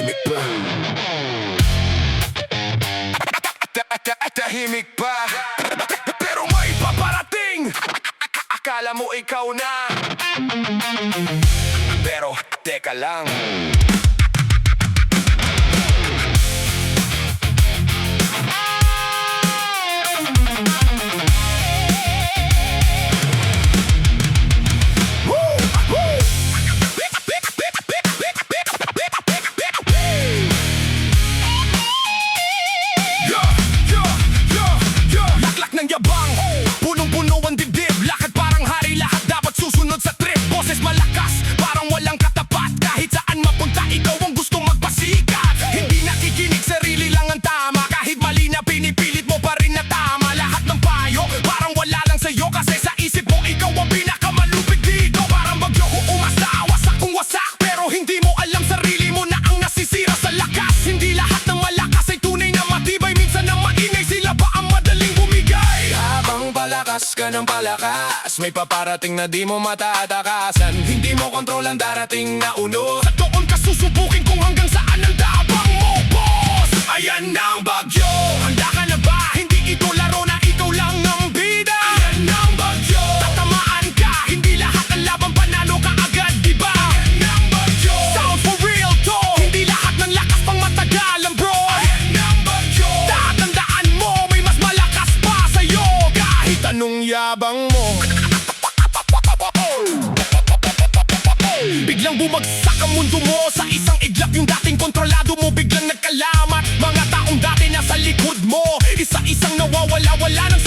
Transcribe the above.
tahimik pa. Tahimik pa. Pero may paparating. Akala mo ikaw na. Pero teka lang. Ng yabang, punong-puno ang dibdib. Lakad parang hari, lahat dapat susunod sa trip. Boses malakas, parang walang katapat. Kahit saan mapunta, ikaw ang gustong magpasikat. Hindi nakikinig, sarili lang ang tama. Kahit mali na pinipilit mo pa rin na tama. Lahat ng payo, parang wala lang sa'yo. Kasi sa isip mo, ikaw ang pinakamalupit dito. Parang bagyo umasta, wasak kung wasak. Pero hindi mo alam sarili mo na ang nasisira sa lakas. Hindi lahat ng malakas ay tunay na matibay. Minsan ang maingay, sila pa ang madaling bumigay. Palakas ka ng palakas, may paparating na di mo mataatakasan. Hindi mo kontrol ang darating na uno. Sa doon ka susubukin kung hanggang saan ang dabang mo, boss. Ayan na ang bagyo, handa ka na ba? Hindi ito laro na ikaw lang ang bida. Ayan na ang bagyo, tatamaan ka. Hindi lahat ng laban panalo ka agad, diba? Ayan na ang bagyo, sound for real to. Hindi lahat ng lakas pang matagalan, bro. Ayan na ang bagyo, tatandaan mo may mas malakas pa sa'yo. Kahit anong yabang mo. Biglang bumagsak ang mundo mo. Sa isang iglap yung dating kontrolado mo biglang nagkalamat. Mga taong dati nasa likod mo, isa-isang nawawala, wala nang